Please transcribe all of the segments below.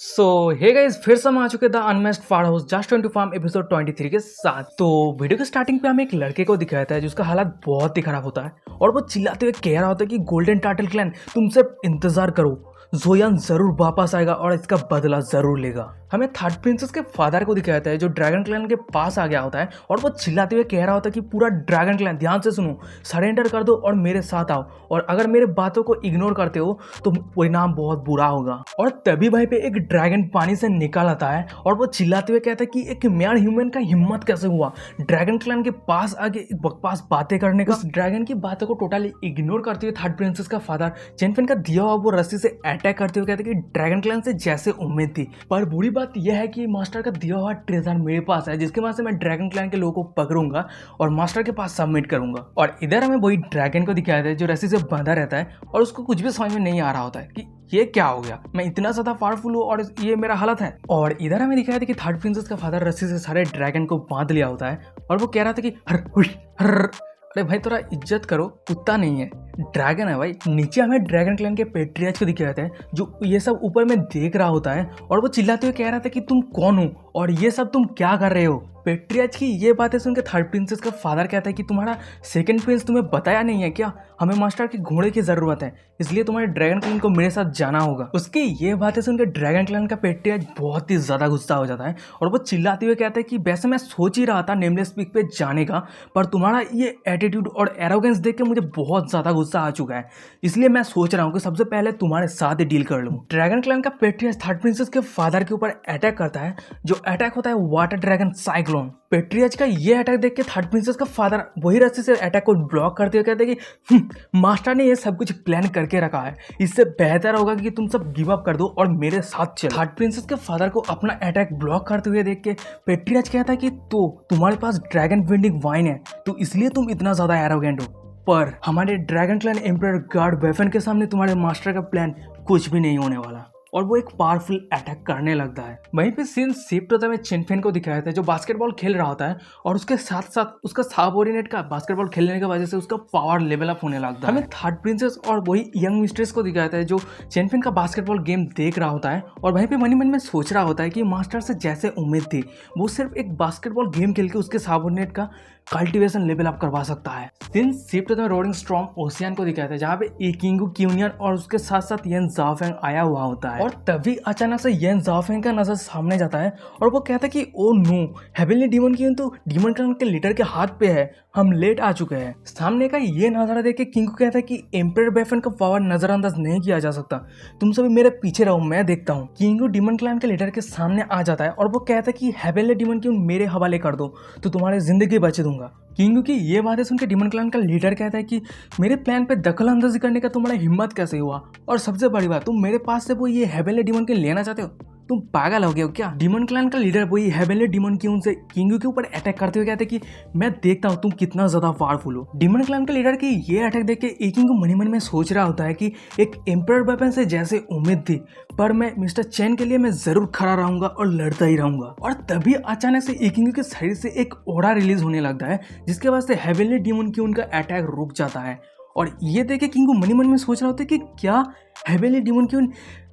सो hey guys, फिर से हम आ चुके the unmessed farm house just twenty farm episode 23 के साथ। तो वीडियो के स्टार्टिंग पे हमें एक लड़के को दिखाया था जिसका हालत बहुत ही खराब होता है और वो चिल्लाते हुए कह रहा होता है कि गोल्डन टार्टल क्लैन तुम सिर्फ इंतजार करो, जोयान जरूर वापस आएगा और इसका बदला जरूर लेगा। हमें थर्ड प्रिंसेस के फादर को दिखाया था जो ड्रैगन क्लैन के पास आ गया होता है और वो चिल्लाते हुए कह रहा होता है कि पूरा ड्रैगन क्लैन ध्यान से सुनो, सरेंडर कर दो और मेरे साथ आओ, और अगर मेरे बातों को इग्नोर करते हो तो परिणाम बहुत बुरा होगा। और तभी वहीं पे एक ड्रैगन पानी से निकल आता है और वो चिल्लाते हुए कहता है कि एक मैन ह्यूमन का हिम्मत कैसे हुआ ड्रैगन क्लैन के पास आगे बकवास बातें करने का। उस ड्रैगन की बातों को टोटली इग्नोर करते हुए थर्ड प्रिंसेस का फादर चेनफेन का दिया हुआ वो रस्सी से अटैक करते हुए कहते हैं कि ड्रैगन क्लैन से जैसे उम्मीद थी, पर बुरी बात यह है कि मास्टर का दिया हुआ ट्रेजर मेरे पास है जिसके वजह से मैं ड्रैगन क्लैन के लोगों को पकड़ूंगा और मास्टर के पास सबमिट करूंगा। और इधर हमें वही ड्रैगन को दिखाया था जो रस्सी से बंधा रहता है और उसको कुछ भी समझ में नहीं आ रहा होता है कि ये क्या हो गया, मैं इतना ज्यादा पावरफुल हूँ और ये मेरा हालत है। और इधर हमें दिखाया था कि थर्ड प्रिंसेस का फादर रस्सी से सारे ड्रैगन को बांध लिया होता है और वो कह रहा था कि हर हुई हर। अरे भाई थोड़ा इज्जत करो, कुत्ता नहीं है, ड्रैगन है भाई। नीचे हमें ड्रैगन क्लैन के पेट्रियार्च को दिखाया था जो ये सब ऊपर में देख रहा होता है और वो चिल्लाते हुए कह रहा था कि तुम कौन हो और ये सब तुम क्या कर रहे हो। पेट्रियार्च की ये बातें सुन के थर्ड प्रिंसेस का फादर कहता है कि तुम्हारा सेकंड प्रिंस तुम्हें बताया नहीं है क्या, हमें मास्टर के घोड़े की जरूरत है, इसलिए तुम्हारे ड्रैगन क्लैन को मेरे साथ जाना होगा। उसकी ये बातें सुनकर ड्रैगन क्लैन का पेट्रियार्च बहुत ही ज्यादा गुस्सा हो जाता है और वो चिल्लाते हुए कहता है कि वैसे मैं सोच ही रहा था नेमलेस पीक पे जाने का, पर तुम्हारा ये एटीट्यूड और एरोगेंस देख के मुझे बहुत ज्यादा गुस्सा आ चुका है, इसलिए मैं सोच रहा हूँ कि सबसे पहले तुम्हारे साथ ही डील कर लूँ। ड्रैगन क्लैन का पेट्रियार्च थर्ड प्रिंसेस के फादर के ऊपर अटैक करता है, जो अटैक होता है वाटर ड्रैगन साइक्लोन। पेट्रियार्च का ये अटैक देख के थर्ड प्रिंसेस का फादर वही रस्सी से अटैक को ब्लॉक करते हुए कहते हैं कि मास्टर ने ये सब कुछ प्लान करके रखा है, इससे बेहतर होगा कि तुम सब गिव अप कर दो और मेरे साथ चलो। थर्ड प्रिंसेस के फादर को अपना अटैक ब्लॉक करते हुए देख के पेट्रियार्च कहता है कि तो तुम्हारे पास ड्रैगन विंडिंग वाइन है तो इसलिए तुम इतना ज्यादा एरोगेंट हो, पर हमारे dragon clan emperor guard weapon के सामने तुम्हारे मास्टर का प्लान कुछ भी नहीं होने वाला। और वो एक पावरफुल अटैक करने लगता है। वहीं पे सीन शिफ्ट होता है, चेनफेन को दिखाया था जो बास्केटबॉल खेल रहा होता है और उसके साथ साथ उसका सबऑर्डिनेट का बास्केटबॉल खेलने की वजह से उसका पावर लेवल अप होने लगता है। हमें थर्ड प्रिंसेस और वही यंग मिस्ट्रेस को दिखाया था जो चेनफेन का बास्केटबॉल गेम देख रहा होता है और वहीं पे मन ही मन में सोच रहा होता है कि मास्टर से जैसे उम्मीद थी वो सिर्फ एक बास्केटबॉल गेम खेल के उसके सबऑर्डिनेट का कल्टीवेशन लेवल अप करवा सकता है। सीन शिफ्ट होता है रोडिंग स्ट्रॉम ओशियन को दिखाया था जहाँ पे एकिंगू क्यूनियन और उसके साथ साथ येन ज़ाओफेंग आया हुआ होता है। और तभी अचानक से येन ज़ाओफेंग का नजर सामने जाता है और वो कहता है कि oh no, heavenly demon queen तो डीमन क्लैन के लीडर के हाथ पे है, हम लेट आ चुके हैं। सामने का ये नजारा देख के किंगू कहता है कि एम्परर वेफन का पावर नजरअंदाज नहीं किया जा सकता, तुम सभी मेरे पीछे रहो, मैं देखता हूँ। किंगू डीमन क्लैन के लीडर के सामने आ जाता है और वो कहता है कि हेवनली डीमन क्यून मेरे हवाले कर दो तो तुम्हारी जिंदगी बच दूंगा। किंगू की ये बातें सुनकर डीमन क्लैन का लीडर कहता है कि मेरे प्लान पे दखल अंदाजी करने का तुम्हारा हिम्मत कैसे हुआ, और सबसे बड़ी बात तुम मेरे पास से वो ये हेवनली डीमन के लेना चाहते हो, तुम पागल हो गए हो क्या। डीमन क्लैन का लीडर वही हेवनली डीमन की उनसे किंगू के ऊपर अटैक करते हुए कहते हैं कि मैं देखता हूँ तुम कितना ज्यादा पावरफुल हो। डीमन क्लैन के लीडर की ये अटैक देख के किंगू मन ही मन में सोच रहा होता है कि एक एम्परर वेपन से जैसे उम्मीद थी, पर मैं मिस्टर चेन के लिए मैं जरूर खड़ा रहूंगा और लड़ता ही रहूंगा। और तभी अचानक से किंगू के शरीर से एक ओड़ा रिलीज होने लगता है जिसके वजह से हेवनली डीमन की उनका अटैक रुक जाता है। और ये देख के किंगू मन ही मन में सोच रहा होता है कि क्या हेवनली डीमन की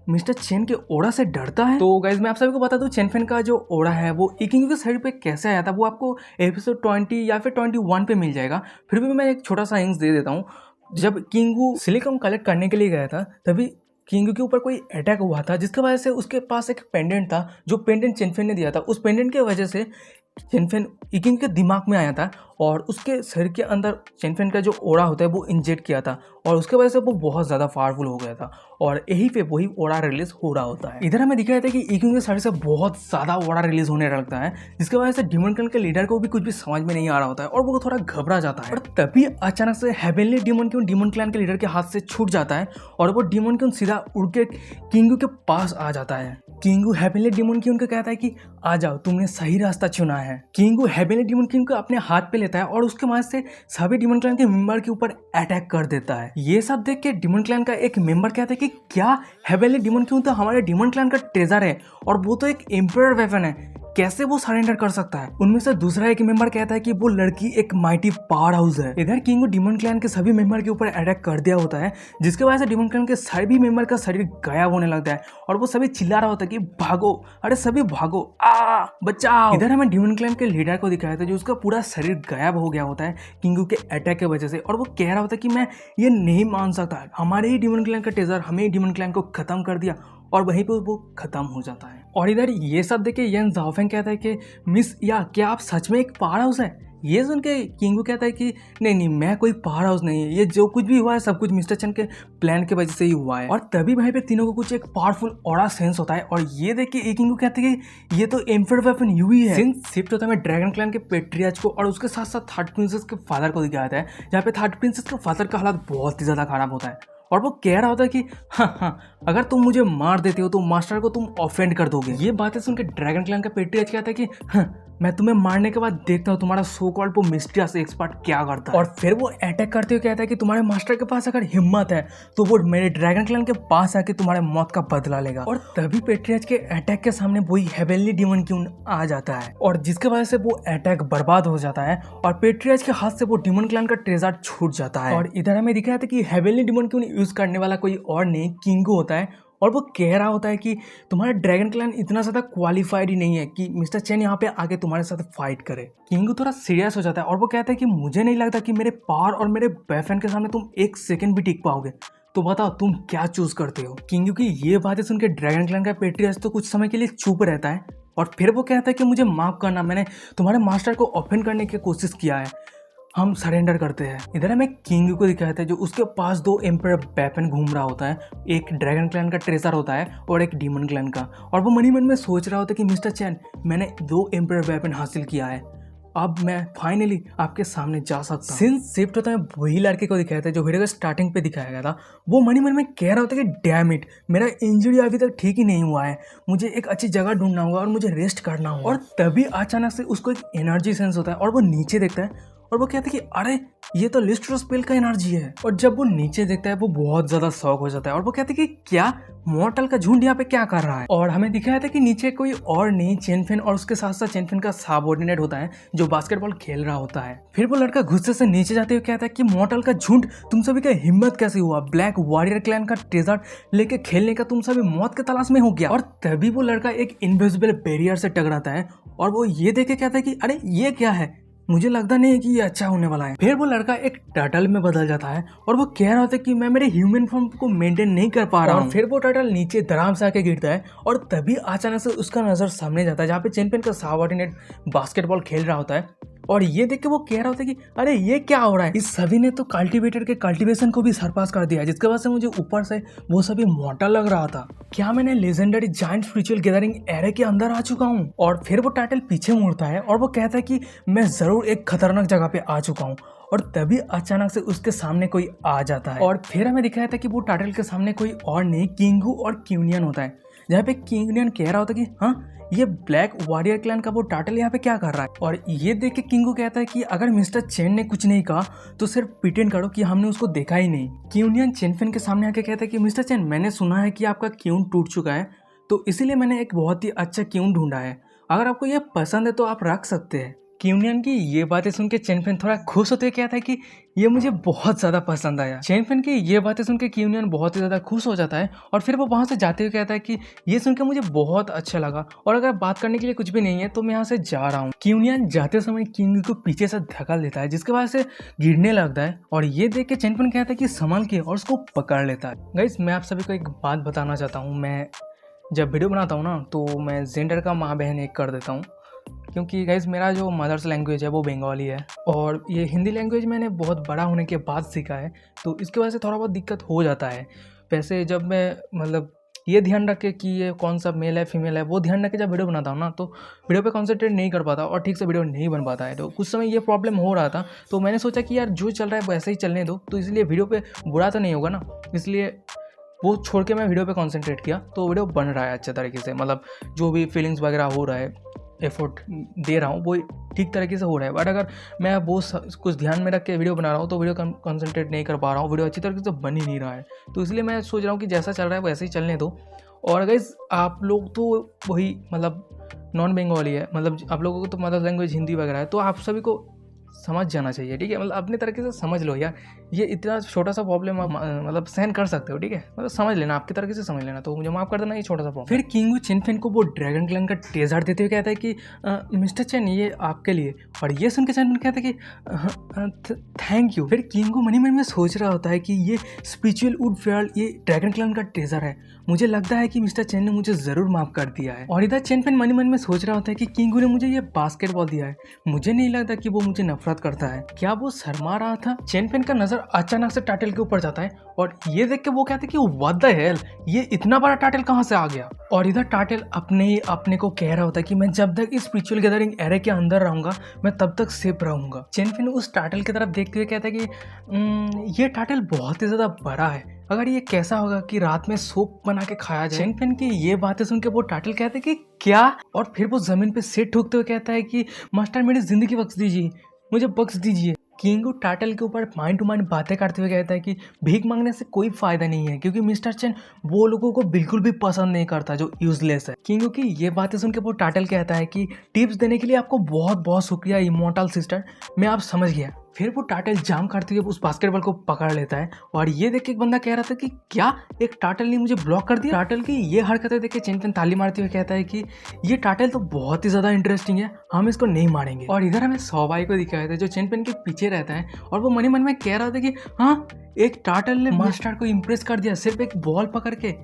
मिस्टर चेन के ओड़ा से डरता है। तो गाइज मैं आप सभी को बता दूं चेनफेन का जो ओड़ा है वो किंगू के साइड पे कैसे आया था वो आपको एपिसोड 20 या फिर 21 पे मिल जाएगा। फिर भी मैं एक छोटा सा हिंट दे देता हूँ, जब किंगू सिलिकॉन कलेक्ट करने के लिए गया था तभी किंगू के ऊपर कोई अटैक हुआ था जिसकी वजह से उसके पास एक पेंडेंट था जो पेंडेंट चेनफेन ने दिया था। उस पेंडेंट की वजह से चेनफेन किंग के दिमाग में आया था और उसके शरीर के अंदर चेनफेन का जो ओड़ा होता है वो इंजेक्ट किया था और उसके वजह से वो बहुत ज़्यादा पावरफुल हो गया था और यही पे वही ओड़ा रिलीज हो रहा होता है। इधर हमें दिखाया था कि किंग के शरीर से बहुत ज़्यादा ओड़ा रिलीज होने लगता है जिसकी वजह से डीमन क्लैन के लीडर को भी कुछ भी समझ में नहीं आ रहा होता है और वो थोड़ा घबरा जाता है। और तभी अचानक से हेवनली डीमन क्लैन के लीडर के हाथ से छूट जाता है और वो डीमन क्यून सीधा उड़ के किंगू के पास आ जाता है। किंगू हेवनली डीमन क्यून को कहता है कि आ जाओ, तुमने सही रास्ता चुना है। किंगू हेवनली डीमन क्यून को अपने हाथ पे लेता है और उसके मदद से सभी डीमन क्लैन के मेंबर के ऊपर अटैक कर देता है। ये सब देख के डीमन क्लैन का एक मेंबर कहता है कि क्या हेवनली डीमन क्यून तो हमारे डीमन क्लैन का ट्रेजर है और वो तो एक एम्परर वेपन है, कैसे वो सरेंडर कर सकता है। उनमें से दूसरा एक मेंबर कहता है कि वो लड़की एक माइटी पावर हाउस है। इधर किंग डिमन क्लैन के सभी मेंबर के ऊपर अटैक कर दिया होता है, जिसके वजह से डिमन क्लैन के सभी मेंबर का शरीर गायब होने लगता है और वो सभी चिल्ला रहा होता है कि भागो, अरे सभी भागो, आ बचाओ। इधर हमें डिमन क्लैन के लीडर को दिखाया था जो उसका पूरा शरीर गायब हो गया होता है किंगू के अटैक के वजह से, और वो कह रहा होता है कि मैं ये नहीं मान सकता, हमारे ही डिमन क्लैन का ट्रेजर हमें ही डिमन क्लैन को खत्म कर दिया, और वहीं पे वो खत्म हो जाता है। और इधर ये सब देख के यन ज़ाओफेंग कहता है कि मिस या क्या आप सच में एक पावर हाउस है। ये सुन के किंगू कहता है कि नहीं मैं कोई पावर हाउस नहीं है, ये जो कुछ भी हुआ है सब कुछ मिस्टर चेन के प्लान के वजह से ही हुआ है। और तभी वहीं पे तीनों को कुछ एक पावरफुल ऑरा सेंस होता है, और ये देख के किंगू कहते हैं कि ये तो एम्पर वेपन यू ही है। सीन शिफ्ट होता है ड्रैगन क्लैन के पेट्रियार्च को, और उसके साथ साथ थर्ड प्रिंसेस के फादर को दिखाया जाता है, जहाँ पे थर्ड प्रिंसेस के फादर का हालत बहुत ही ज्यादा खराब होता है, और वो कह रहा होता है कि हाँ अगर तुम मुझे मार देते हो तो मास्टर को तुम ऑफेंड कर दोगे। ये बातें सुनकर ड्रैगन क्लैन का पेट्रियार्च कहता है कि मैं तुम्हें मारने के बाद देखता हूँ तुम्हारा सो कॉल्ड वो मिस्टीरियस एक्सपर्ट क्या करता है। और फिर वो अटैक करते हुए कहता है कि तुम्हारे मास्टर के पास अगर हिम्मत है तो वो मेरे ड्रैगन क्लैन के पास आके तुम्हारे मौत का बदला लेगा। और तभी पेट्रियार्च के अटैक के सामने वही हेवनली डिमन क्यून आ जाता है, और जिसके वजह से वो अटैक बर्बाद हो जाता है और पेट्रियार्च के हाथ से वो डिमन क्लैन का ट्रेजर छूट जाता है। और इधर हमें दिखाया था कि हेवनली डिमन क्यून यूज करने वाला कोई और नहीं किंगू होता है, और वो कह रहा होता है कि तुम्हारा ड्रैगन क्लैन इतना ज़्यादा क्वालिफाइड ही नहीं है कि मिस्टर चेन यहाँ पे आके तुम्हारे साथ फाइट करे। किंगू थोड़ा सीरियस हो जाता है और वो कहता है कि मुझे नहीं लगता कि मेरे पावर और मेरे बॉयफ्रेंड के सामने तुम एक सेकंड भी टिक पाओगे, तो बताओ तुम क्या चूज करते हो। किंगू की ये बातें सुन के ड्रैगन क्लैन का पेट्रियार्च तो कुछ समय के लिए चुप रहता है, और फिर वो कहता है कि मुझे माफ करना, मैंने तुम्हारे मास्टर को ऑफेंड करने की कोशिश किया है, हम सरेंडर करते हैं। इधर हमें किंग को दिखाया था जो उसके पास दो एम्पर वेपन घूम रहा होता है, एक ड्रैगन क्लैन का ट्रेजर होता है और एक डीमन क्लैन का, और वो मन में सोच रहा होता है कि मिस्टर चैन मैंने दो एम्पर वेपन हासिल किया है, अब मैं फाइनली आपके सामने जा सकता हूँ। सीन शिफ्ट होता है वही लड़के को दिखाया था जो वीडियो के स्टार्टिंग पे दिखाया गया था। वो मन में कह रहा होता है कि डैम इट, मेरा इंजरी अभी तक ठीक ही नहीं हुआ है, मुझे एक अच्छी जगह ढूंढना होगा और मुझे रेस्ट करना होगा। और तभी अचानक से उसको एक एनर्जी सेंस होता है और वो नीचे देखता है और वो कहता है कि अरे ये तो लिस्ट्रो स्पेल का एनर्जी है। और जब वो नीचे देखता है वो बहुत ज्यादा शॉक हो जाता है और वो कहता है कि क्या मॉर्टल का झुंड यहाँ पे क्या कर रहा है। और हमें दिखाया था कि नीचे कोई और नहीं चेनफेन और उसके साथ साथ चेनफेन का सबऑर्डिनेट होता है जो बास्केटबॉल खेल रहा होता है। फिर वो लड़का गुस्से से नीचे जाते हुए कहता है कि मॉर्टल का झुंड, तुम सभी का हिम्मत कैसे हुआ ब्लैक वॉरियर क्लैन का ट्रेजर लेके खेलने का, तुम सभी मौत के तलाश में हो गया। और तभी वो लड़का एक इनविजिबल बैरियर से टकराता है और वो ये देख के कहता है कि अरे ये क्या है, मुझे लगता नहीं है कि ये अच्छा होने वाला है। फिर वो लड़का एक टर्टल में बदल जाता है और वो कह रहा होता है कि मैं मेरे ह्यूमन फॉर्म को मेंटेन नहीं कर पा रहा हूँ। फिर वो टर्टल नीचे धड़ाम से आके गिरता है और तभी अचानक से उसका नजर सामने जाता है जहाँ पे चेनपेन का सबऑर्डिनेट बास्केटबॉल खेल रहा होता है, और ये देख के वो कह रहा होता है कि अरे ये क्या हो रहा है। इस सभी ने तो कल्टीवेटर के कल्टीवेशन को भी सरपास कर दिया, जिसके वजह से मुझे ऊपर से वो सभी मॉर्टल लग रहा था। क्या मैंने legendary giant spiritual gathering array के अंदर आ चुका हूँ। और फिर वो टाइटल पीछे मुड़ता है और वो कहता है कि मैं जरूर एक खतरनाक जगह पे आ चुका हूँ। और तभी अचानक से उसके सामने कोई आ जाता है और फिर हमें दिखाया था कि वो टाइटल के सामने कोई और नहीं किंगू और क्यूनियन होता है, जहाँ पे किंगनियन कह रहा होता है कि हाँ ये ब्लैक वॉरियर क्लैन का वो टाइटल यहाँ पे क्या कर रहा है। और ये देख के किंगू कहता है कि अगर मिस्टर चेन ने कुछ नहीं कहा तो सिर्फ प्रिटेंड करो कि हमने उसको देखा ही नहीं। क्यूनियन चेनफेन के सामने आके कहता है कि मिस्टर चेन मैंने सुना है कि आपका क्यून टूट चुका है, तो इसीलिए मैंने एक बहुत ही अच्छा क्यून ढूंढा है, अगर आपको ये पसंद है तो आप रख सकते हैं। क्यूनियन की ये बातें सुन के चेनफेन थोड़ा खुश होते हुए कहता है कि ये मुझे बहुत ज़्यादा पसंद आया। चेनफेन की ये बातें सुन के क्यूनियन बहुत ही ज़्यादा खुश हो जाता है और फिर वो वहाँ से जाते हुए कहता है कि ये सुन के मुझे बहुत अच्छा लगा और अगर बात करने के लिए कुछ भी नहीं है तो मैं यहाँ से जा रहा हूँ। क्यूनियन जाते समय किंग को पीछे से धक्का देता है जिसके वजह से गिरने लगता है और ये देख के चेनफेन कहता है कि संभल के और उसको पकड़ लेता है। गाइस मैं आप सभी को एक बात बताना चाहता हूँ, मैं जब वीडियो बनाता हूँ ना तो मैं जेंडर का माँ बहन एक कर देता हूँ, क्योंकि गाइस मेरा जो मदर्स लैंग्वेज है वो बंगाली है और ये हिंदी लैंग्वेज मैंने बहुत बड़ा होने के बाद सीखा है, तो इसकी वजह से थोड़ा बहुत दिक्कत हो जाता है। वैसे जब मैं मतलब ये ध्यान रख के कि ये कौन सा मेल है फीमेल है वो ध्यान रख के जब वीडियो बनाता हूँ ना तो वीडियो पे कॉन्सेंट्रेट नहीं कर पाता और ठीक से वीडियो नहीं बन पाता है। तो कुछ समय ये प्रॉब्लम हो रहा था, तो मैंने सोचा कि यार जो चल रहा है वैसे ही चलने दो, तो इसलिए वीडियो पे बुरा तो नहीं होगा ना, इसलिए वो छोड़ के मैं वीडियो पे कंसंट्रेट किया, तो वीडियो बन रहा है अच्छे तरीके से, मतलब जो भी फीलिंग्स वगैरह हो रहा है एफर्ट दे रहा हूँ वो ठीक तरीके से हो रहा है। बट अगर मैं वो कुछ ध्यान में रख के वीडियो बना रहा हूँ तो वीडियो कंसंट्रेट नहीं कर पा रहा हूँ, वीडियो अच्छी तरीके से बन ही नहीं रहा है, तो इसलिए मैं सोच रहा हूँ कि जैसा चल रहा है वैसे ही चलने दो। और गाइस आप लोग तो वही मतलब नॉन बंगाली है, मतलब आप लोगों को तो मदर लैंग्वेज हिंदी वगैरह है, तो आप सभी को समझ जाना चाहिए, ठीक है। मतलब अपने तरीके से समझ लो यार, ये इतना छोटा सा प्रॉब्लम आप मतलब सहन कर सकते हो, ठीक है। मतलब समझ लेना, आपके तरीके से समझ लेना, तो मुझे माफ कर देना ये छोटा सा प्रॉब्लम। फिर किंग चिनफिन को वो ड्रैगन क्लैन का टेजर देते हुए कहता है कि मिस्टर चेन ये आपके लिए, और ये सुन के चिनफिन कहता है कि थैंक यू। फिर किंग मनी मन में सोच रहा होता है कि ये स्पिरिचुअल वुड फेयर ये ड्रैगन क्लैन का ट्रेजर है, मुझे लगता है कि मिस्टर चेन ने मुझे जरूर माफ कर दिया है। और इधर चिनफिन मनी मन में सोच रहा होता है कि किंगू ने मुझे ये बास्केटबॉल दिया है, मुझे नहीं लगता कि वो मुझे नफरत करता है, क्या वो शर्मा रहा था। चिनफिन का नजर अचानक से टाइटल के ऊपर जाता है और ये देख के वो कहते हैं कि व्हाट द हेल, ये इतना बड़ा टाइटल कहाँ से आ गया। और इधर टाइटल अपने ही अपने को कह रहा होता है कि मैं जब तक इस स्पिरिचुअल गैदरिंग एरे के अंदर रहूंगा मैं तब तक सेफ रहूंगा। चिनफिन उस टाइटल की तरफ देखते हुए कहता है कि ये टाइटल बहुत ही ज्यादा बड़ा है, अगर ये कैसा होगा कि रात में सूप बना के खाया जाए। चिनफिन की ये बातें सुन के वो टाइटल कहते हैं कि क्या, और फिर वो जमीन पे सिर ठोकते हुए कहता है कि मास्टर मेरी जिंदगी बख्श दीजिए, मुझे बख्श दीजिए। किंगू टाइटल के ऊपर माइंड टू माइंड बातें करते हुए कहता है कि भीख मांगने से कोई फायदा नहीं है, क्योंकि मिस्टर चेन वो लोगों को बिल्कुल भी पसंद नहीं करता जो यूजलेस है। किंगू की ये बातें सुन के वो टाइटल कहता है कि टिप्स देने के लिए आपको बहुत बहुत शुक्रिया इमॉर्टल सिस्टर, मैं आप समझ गया। फिर वो टाइटल जाम करते हुए उस बास्केटबॉल को पकड़ लेता है, और ये देख के एक बंदा कह रहा था कि क्या एक टाइटल ने मुझे ब्लॉक कर दिया। टाइटल की ये हरकतें देख के चिनफिन ताली मारते हुए कहता है कि ये टाइटल तो बहुत ही ज्यादा इंटरेस्टिंग है, हम इसको नहीं मारेंगे। और इधर हमें सौबाई को दिखाया था जो चिनफिन के पीछे रहता है, और वो मनी मन में कह रहा था कि हाँ, एक टाइटल ने मास्टर को इम्प्रेस कर दिया सिर्फ एक बॉल पकड़ के,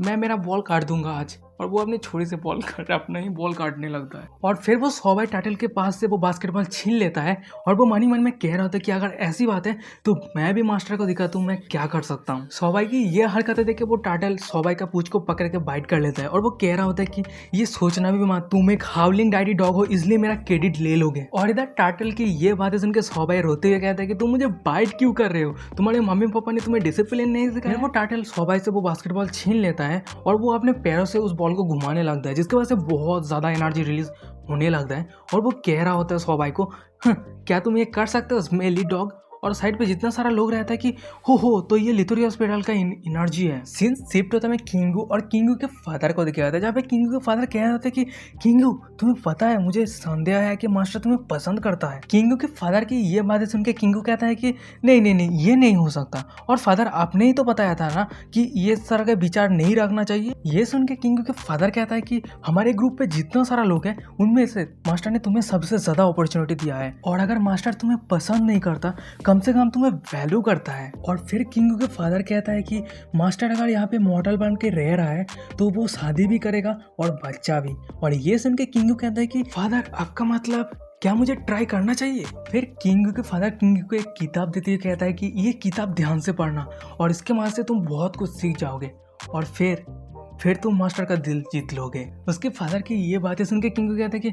मैं मेरा बॉल काट दूंगा आज। और वो अपनी छोरी से बॉल काट अपना ही बॉल काटने लगता है। और फिर वो सौबाई टाइटल के पास से वो बास्केटबॉल छीन लेता है, और वो मनी मन में कह रहा था कि अगर ऐसी बात है तो मैं भी मास्टर को दिखाता हूँ मैं क्या कर सकता हूँ। सौबाई की ये हरकतें देख के वो टाइटल सौबाई का पूंछ को पकड़ के बाइट कर लेता है, और वो कह रहा होता है कि ये सोचना भी मत, तुम एक हाउलिंग डैडी डॉग हो इसलिए मेरा क्रेडिट ले लोगे। और इधर टाइटल की ये बातें सुन के सौबाई रोते हुए कहता है कि तुम मुझे बाइट क्यों कर रहे हो, तुम्हारे मम्मी पापा ने तुम्हें डिसिप्लिन नहीं सिखाया। वो टाइटल सौबाई से वो बास्केटबॉल छीन लेता है, और वो अपने पैरों से उस बॉल को घुमाने लगता है, जिसकी वजह से बहुत ज्यादा एनर्जी रिलीज होने लगता है। और वो कह रहा होता है सौबाई को, क्या तुम ये कर सकते हो स्मेली डॉग। और साइड पे जितना सारा लोग रहता है कि हो तो ये लिथोरी हॉस्पिटल का एनर्जी है। सीन शिफ्ट होता है किंगू और किंगू के फादर को दिखाया जाता है, जहाँ पे किंगू के फादर कह रहे थे कि किंगू तुम्हें पता है मुझे संदेह है कि मास्टर तुम्हें पसंद करता है। किंगू के फादर की ये बातें सुन के किंगू कहता है कि नहीं नहीं नहीं ये नहीं हो सकता, और फादर आपने ही तो बताया था ना कि ये तरह का विचार नहीं रखना चाहिए। ये सुन के किंगू के फादर कहता है कि हमारे ग्रुप पे जितना सारा लोग है उनमें से मास्टर ने तुम्हें सबसे ज्यादा अपॉर्चुनिटी दिया है, और अगर मास्टर तुम्हें पसंद नहीं करता कम से कम तुम्हें वैल्यू करता है। और फिर किंगू के फादर कहता है कि मास्टर अगर यहाँ पे मॉडल बन के रह रहा है तो वो शादी भी करेगा और बच्चा भी। और ये सुन के किंगू कहता है कि फादर आपका मतलब क्या मुझे ट्राई करना चाहिए। फिर किंगू के फादर किंगू को एक किताब देते हुए कहता है कि ये किताब ध्यान से पढ़ना और इसके मदद से तुम बहुत कुछ सीख जाओगे, और फिर तुम मास्टर का दिल जीत लोगे। उसके फादर की ये बातें सुन के किंगू कहता है कि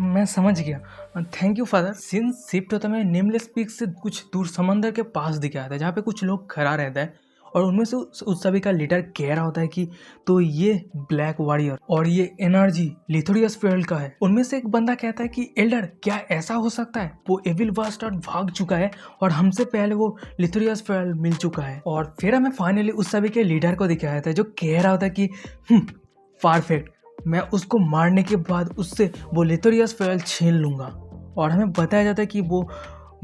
मैं समझ गया, thank you father. Scene shift होता है नेमलेस पीक से कुछ दूर समंदर के पास दिखाया था, जहाँ पे कुछ लोग खड़ा रहता है, और उनमें से उस सभी का लीडर कह रहा होता है कि तो ये ब्लैक वॉरियर और ये एनर्जी लिथोरियस फेरल का है। उनमें से एक बंदा कहता है कि एल्डर क्या ऐसा हो सकता है, वो एविल बास्टर्ड भाग चुका है और हमसे पहले वो लिथोरियस फेरल मिल चुका है। और फिर हमें फाइनली उस सभी के लीडर को दिखाया था जो कह रहा होता है कि परफेक्ट, मैं उसको मारने के बाद उससे वो लिथोरियस फेरल छीन लूंगा। और हमें बताया जाता है कि वो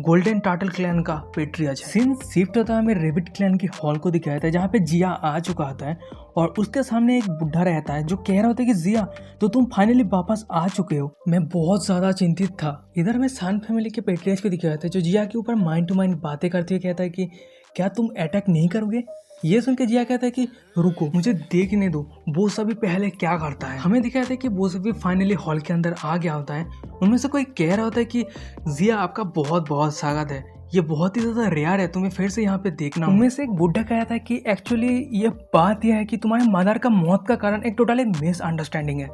गोल्डन टार्टल क्लैन का पेट्रियाज है। सीन शिफ्ट होता है हमें रेबिट क्लैन की हॉल को दिखाया था, जहाँ पे जिया आ चुका होता है, और उसके सामने एक बुढ़ा रहता है जो कह रहा होता है कि जिया तो तुम फाइनली वापस आ चुके हो, मैं बहुत ज्यादा चिंतित था। इधर में सान फैमिली के पेट्रियाज को दिखाया था जो जिया के ऊपर माइंड टू माइंड बातें करते हुए कहता है कि क्या तुम अटैक नहीं करोगे। ये सुन के जिया कहता है कि रुको मुझे देखने दो वो सभी पहले क्या करता है। हमें दिखाया था कि वो सभी फाइनली हॉल के अंदर आ गया होता है। उनमें से कोई कह रहा होता है कि जिया आपका बहुत बहुत स्वागत है, ये बहुत ही ज्यादा रेयर है, तुम्हें फिर से यहाँ पे देखना। उनमें से एक बुढ़ा कहता है कि एक्चुअली ये बात यह है कि तुम्हारे मदर का मौत का कारण एक टोटली मिसअंडरस्टैंडिंग है,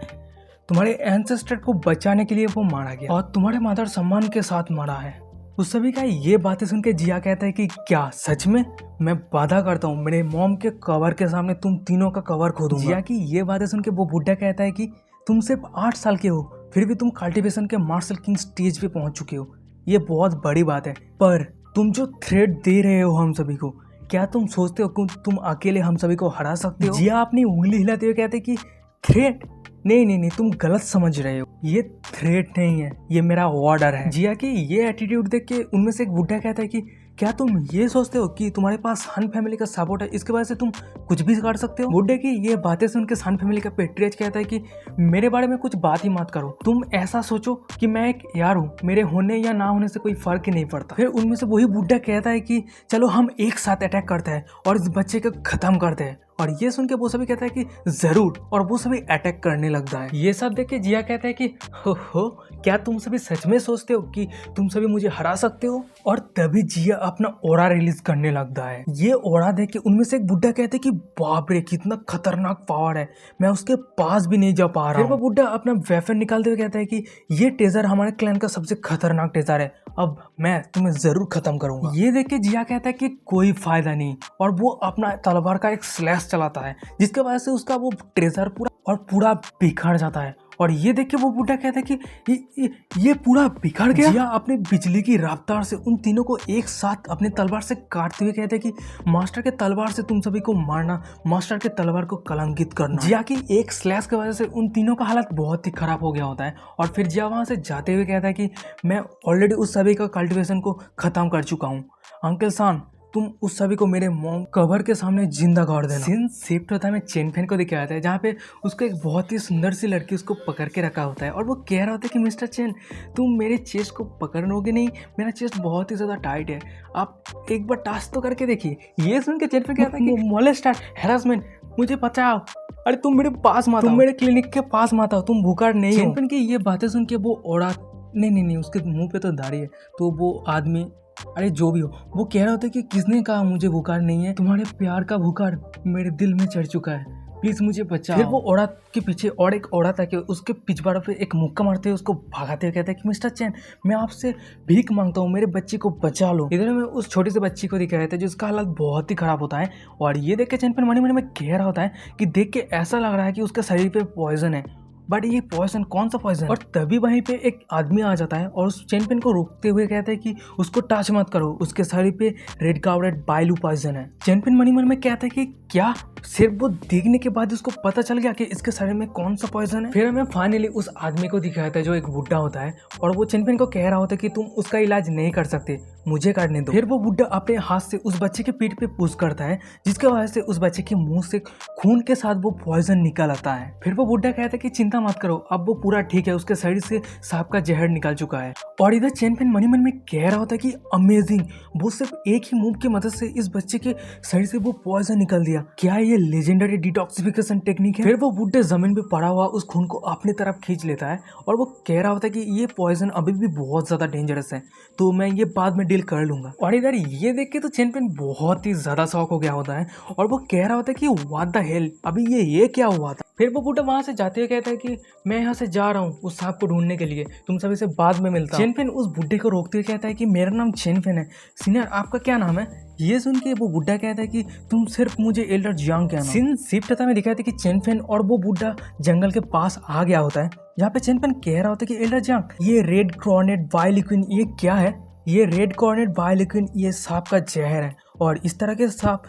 तुम्हारे एंसेस्टर को बचाने के लिए वो मारा गया और तुम्हारे मदर सम्मान के साथ मरा है। उस सभी का ये बातें सुन के जिया कहता है कि क्या सच में, मैं वादा करता हूँ मेरे मॉम के कवर के सामने तुम तीनों का कवर खो दूंगा। जिया की ये बातें सुन के वो बुढ़ा कहता है कि तुम सिर्फ 8 साल के हो फिर भी तुम कल्टिवेशन के मार्शल किंग स्टेज पे पहुंच चुके हो, ये बहुत बड़ी बात है, पर तुम जो थ्रेट दे रहे हो हम सभी को, क्या तुम सोचते हो कि तुम अकेले हम सभी को हरा सकते हो। जिया अपनी उंगली हिलाते हुए कहते कि थ्रेट, नहीं नहीं नहीं, तुम गलत समझ रहे हो, ये थ्रेट नहीं है, ये मेरा ऑर्डर है। जिया की ये एटीट्यूड देख के उनमें से एक बुड्ढा कहता है कि क्या तुम ये सोचते हो कि तुम्हारे पास सन फैमिली का सपोर्ट है, इसके वजह से तुम कुछ भी कर सकते हो? बुड्ढे की ये बातें सुन के सन फैमिली का पेट्रियट कहता है कि मेरे बारे में कुछ बात ही मत करो, तुम ऐसा सोचो कि मैं एक यार हूँ, मेरे होने या ना होने से कोई फर्क ही नहीं पड़ता। फिर उनमें से वही बुड्ढा कहता है कि चलो हम एक साथ अटैक करते हैं और इस बच्चे को खत्म करते हैं। और ये सुन के वो सभी कहता है कि जरूर, और वो सभी अटैक करने लगता है। ये सब देख के जिया कहता है कि हो क्या तुम सभी सच में सोचते हो कि तुम सभी मुझे हरा सकते हो? और तभी जिया अपना ओरा रिलीज करने लगता है। ये ओरा देख के उनमें से एक बुड्ढा कहते है कि बाप रे कितना खतरनाक पावर है, मैं उसके पास भी नहीं जा पा रहा हूं। फिर वो बुड्ढा अपना वेपन निकालते हुए कहता है कि ये टेजर हमारे क्लैन का सबसे खतरनाक टेजर है, अब मैं तुम्हें जरूर खत्म करूंगा। ये देख के जिया कहता है कि कोई फायदा नहीं, और वो अपना तलवार का एक स्लैश चलाता है जिसके वजह से उसका वो ट्रेजर पूरा बिखर जाता है। और ये देख के वो बुड्ढा कहता है कि ये पूरा बिखर गया। जिया अपनी बिजली की रफ्तार से उन तीनों को एक साथ अपने तलवार से काटते हुए कहते हैं कि मास्टर के तलवार से तुम सभी को मारना, मास्टर के तलवार को कलंकित करना। जिया की एक स्लैश की वजह से उन तीनों का हालत बहुत ही खराब हो गया होता है। और फिर जिया वहां से जाते हुए कहता है कि मैं ऑलरेडी उस सभी का कल्टिवेशन को खत्म कर चुका हूँ, अंकल सान तुम उस सभी को मेरे मॉम कवर के सामने जिंदा गाड़ देना। सीन शिफ्ट होता है, मैं चेनफेन को दिखाया जाता है जहाँ पे उसको एक बहुत ही सुंदर सी लड़की उसको पकड़ के रखा होता है और वो कह रहा होता है कि मिस्टर चेन तुम मेरे चेस्ट को पकड़ोगे नहीं, मेरा चेस्ट बहुत ही ज़्यादा टाइट है, आप एक बार टास्क तो करके देखिए। ये सुन के चेनफेन कहता है कि मोलेस्टर हैरेसमेंट मुझे बचाओ, अरे तुम मेरे पास मत आओ, तुम मेरे क्लिनिक के पास मत आओ, तुम भूखा नहीं हो। चेनफेन की ये बातें सुन के वो ओड़ा नहीं उसके मुंह पे तो दाढ़ी है, तो वो आदमी अरे जो भी हो वो कह रहा होता है कि किसने कहा मुझे बुखार नहीं है, तुम्हारे प्यार का बुखार मेरे दिल में चढ़ चुका है, प्लीज मुझे बचाओ। फिर वो औरत के पीछे और एक औरत आके उसके पिछवाड़ों पे एक मुक्का मारते हुए उसको भगाते हुए कहता है कि मिस्टर चैन मैं आपसे भीख मांगता हूँ, मेरे बच्चे को बचा लो। इधर में उस छोटी सी बच्ची को दिखाया था जिसका हालत बहुत ही खराब होता है और ये देख के चैन पर मनी में कह रहा होता है कि देख के ऐसा लग रहा है कि उसके शरीर पे पॉइजन है, बट ये पॉइजन कौन सा पॉइजन? और तभी वहीं पे एक आदमी आ जाता है और उस चैनपेन को रोकते हुए कहता है कि उसको टच मत करो, उसके शरीर पे रेड काउरेट बाइलू पॉइजन है। चैनपेन मनी मन में कहता है कि क्या? सिर्फ वो देखने के बाद उसको पता चल गया कि इसके शरीर में कौन सा पॉइजन है। फिर हमें फाइनली उस आदमी को दिखाया था जो एक बुड्ढा होता है और वो चैनपेन को कह रहा होता है कि तुम उसका इलाज नहीं कर सकते, मुझे करने दो। फिर वो बुड्ढा अपने हाथ से उस बच्चे के पीठ पे पुश करता है जिसके वजह से उस बच्चे के मुंह से खून के साथ वो पॉइजन निकल आता है। फिर वो बुड्ढा कहता है कि चिंता मत करो, अब वो पूरा ठीक है, उसके शरीर से सांप का जहर निकल चुका है। और इधर चैनपेन मनी मन में कह रहा होता है कि अमेजिंग, वो सिर्फ एक ही मूव की मदद से इस बच्चे के शरीर से वो पॉइजन निकल दिया, क्या ये लेजेंडरी डिटॉक्सिफिकेशन टेक्निक है? फिर वो बुड्ढे जमीन पे पड़ा हुआ उस खून को अपनी तरफ खींच लेता है और वो कह रहा होता है कि ये पॉइजन अभी भी बहुत ज्यादा डेंजरस है, तो मैं ये बाद में डील कर लूंगा। और इधर ये देख के तो चैनपेन बहुत ही ज्यादा शॉक हो गया होता है और वो कह रहा होता है कि व्हाट द हेल, अभी ये क्या हुआ था? फिर वो बुड्ढा वहां से जाते हुए कहता है कि मैं यहाँ से जा रहा हूँ उस सांप को ढूंढने के लिए, तुम सभी से बाद में मिलता हूं। चैनपेन उस बुड्ढे को रोकते हुए कहता है कि मेरा नाम चैनपेन है, सीनियर आपका क्या नाम है? ये सुन के वो बुड्ढा कहता है कि तुम सिर्फ मुझे एल्डर जियांग कहना। सीन शिफ्ट था में दिखाया था कि चैनपेन और वो बुड्ढा जंगल के पास आ गया होता है जहाँ पे चैनपेन कह रहा होता है कि एल्डर जियांग ये रेड कॉर्नेट बाइलिक्विन ये क्या है? ये रेड कॉर्नेट बाइलिक्विन ये सांप का जहर है और इस तरह के सांप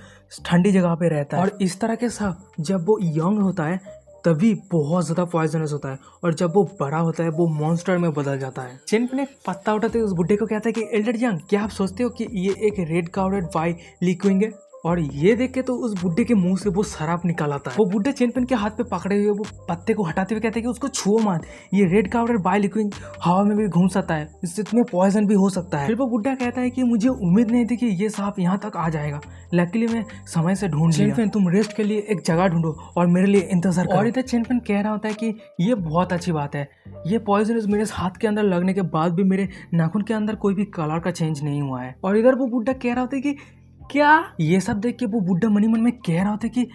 ठंडी जगह पे रहता है और इस तरह के सांप जब वो यंग होता है तभी बहुत ज्यादा पॉइजनस होता है और जब वो बड़ा होता है वो मॉन्स्टर में बदल जाता है। चैनपेन एक पत्ता उठाते उस बुड्ढे को कहता है कि एल्डर जियांग क्या आप सोचते हो कि ये एक रेड काउरेट बाइलिक्विन है? और ये देख के तो उस बुड्ढे के मुंह से वो शराब निकाल आता है। वो बुड्ढे चैनपेन के हाथ पे पकड़े हुए वो पत्ते को हटाते हुए कहते हैं कि उसको छुओ मत, ये रेड काउरेट बाइलिक्विन हवा में भी घूम सकता है, इससे तुम्हें पॉइजन भी हो सकता है। फिर वो बुड्ढा कहता है कि मुझे उम्मीद नहीं थी कि ये सांप यहाँ तक आ जाएगा, लकीली मैं समय से ढूंढ लिया। चैनपेन तुम रेस्ट के लिए एक जगह ढूंढो और मेरे लिए इंतजार करो। और इधर चैनपेन कह रहा होता है कि ये बहुत अच्छी बात है, ये पॉइजन मेरे हाथ के अंदर लगने के बाद भी मेरे नाखून के अंदर कोई भी कलर का चेंज नहीं हुआ है। और इधर वो बुड्ढा कह रहा होता है कि क्या? ये सब देख के वो बुड्ढा मनी मन में कह रहा होता है कि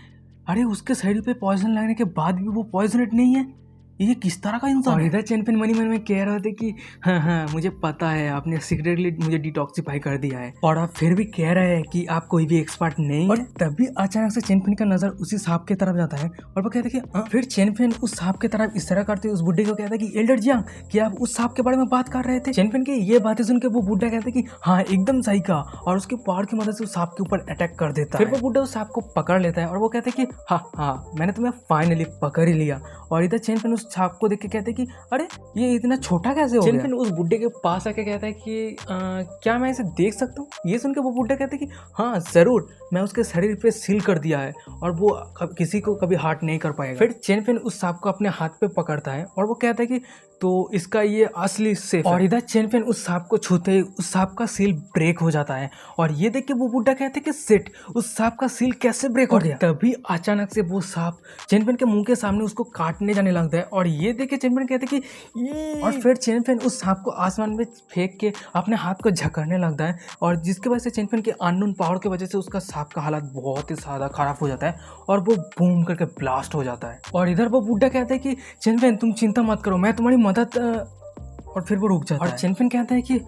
अरे उसके शरीर पे पॉइजन लगने के बाद भी वो पॉइजनेट नहीं है, ये किस तरह का इंसान है? और इधर चैनपिन मनी मन में कह रहे थे कि हाँ हाँ मुझे पता है, आपने सीक्रेटली मुझे डिटॉक्सिफाई कर दिया है, और आप फिर भी कह रहे हैं कि आप कोई भी एक्सपर्ट नहीं है। तभी अचानक से चैनपिन का नजर उसी सांप की तरफ जाता है और वो कहते हैं कि फिर चैनपिन उस सांप की तरफ इशारा करते उस बुड्ढे को कहता है कि एल्डर जियांग, कि आप उस सांप के बारे में बात कर रहे थे? चैनपिन की ये बातें सुन के वो बुड्ढा कहता है कि हाँ एकदम सही कहा, और उसके पावर की मदद से उस सांप के ऊपर अटैक कर देता है। फिर वो बुड्ढा उस सांप को पकड़ लेता है और वो कहते हैं कि हाँ मैंने तुम्हें फाइनली पकड़ ही लिया। और इधर चैनपिन उस सांप को देख के कहते हैं कि अरे ये इतना छोटा कैसे हो गया? चैनपिन उस बुड्ढे के पास आके कहता है कि क्या मैं इसे देख सकता हूँ? ये सुन के वो बुड्ढा कहता है कि हाँ जरूर, मैं उसके शरीर पे सील कर दिया है और वो किसी को कभी हार्ट नहीं कर पाएगा। फिर चैनपिन उस सांप को अपने हाथ पे पकड़ता है और वो कहता है कि तो इसका ये असली सेफ है। और इधर चैनपिन उस सांप को छूते ही उस सांप का सील ब्रेक हो जाता है, और ये देख के वो बुड्ढा कहते हैं कि सिट, उस सांप का सील कैसे ब्रेक हो गया? तभी अचानक से वो सांप चैनपिन के मुंह के सामने उसको काटने जाने लगता है, और ये देख के चैनपिन कहते हैं कि और फिर चैनपिन उस सांप को आसमान में फेंक के अपने हाथ को झकड़ने लगता है, और जिसकी वजह से चैनपिन के अननोन पावर की वजह से उसका सांप का हालत बहुत ही ज्यादा खराब हो जाता है और वो बूम करके ब्लास्ट हो जाता है। और इधर वो बुड्ढा कहता है कि चैनपिन तुम चिंता मत करो, मैं तुम्हारी मदद और फिर वो रुक जाता है। और चैनपिन कहता है कि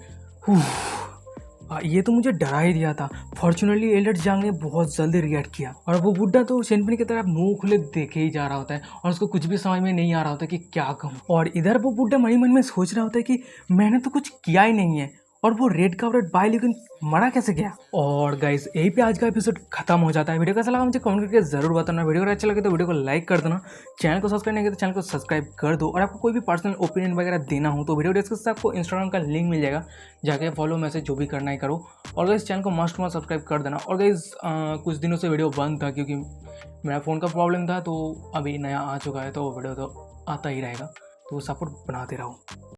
ये तो मुझे डरा ही दिया था। फॉर्चुनेटली एल्डर जियांग ने बहुत जल्दी रिएक्ट किया। और वो बुड्ढा तो चैनपिन की तरफ मुंह खुले देखे ही जा रहा होता है और उसको कुछ भी समझ में नहीं आ रहा होता कि क्या कहूँ। और इधर वो बुड्ढा मन में सोच रहा होता है कि मैंने तो कुछ किया ही नहीं है, और वो रेड कवरेट बाय लेकिन मरा कैसे गया? और गाइस यही पे आज का एपिसोड खत्म हो जाता है। वीडियो कैसा लगा मुझे कमेंट करके जरूर बताना। वीडियो अगर अच्छा लगे तो वीडियो को लाइक कर देना, चैनल को सब्सक्राइब नहीं किया तो चैनल को सब्सक्राइब कर दो, और आपको कोई भी पर्सनल ओपिनियन वगैरह देना हो तो वीडियो डिस्क्रिप्शन से आपको इंस्टाग्राम का लिंक मिल जाएगा, जाके फॉलो मैसेज जो भी करना ही करो। और गाइस चैनल को मस्ट सब्सक्राइब कर देना। और गाइस कुछ दिनों से वीडियो बंद था क्योंकि मेरा फ़ोन का प्रॉब्लम था, तो अभी नया आ चुका है तो वीडियो तो आता ही रहेगा, तो सपोर्ट बनाते रहो।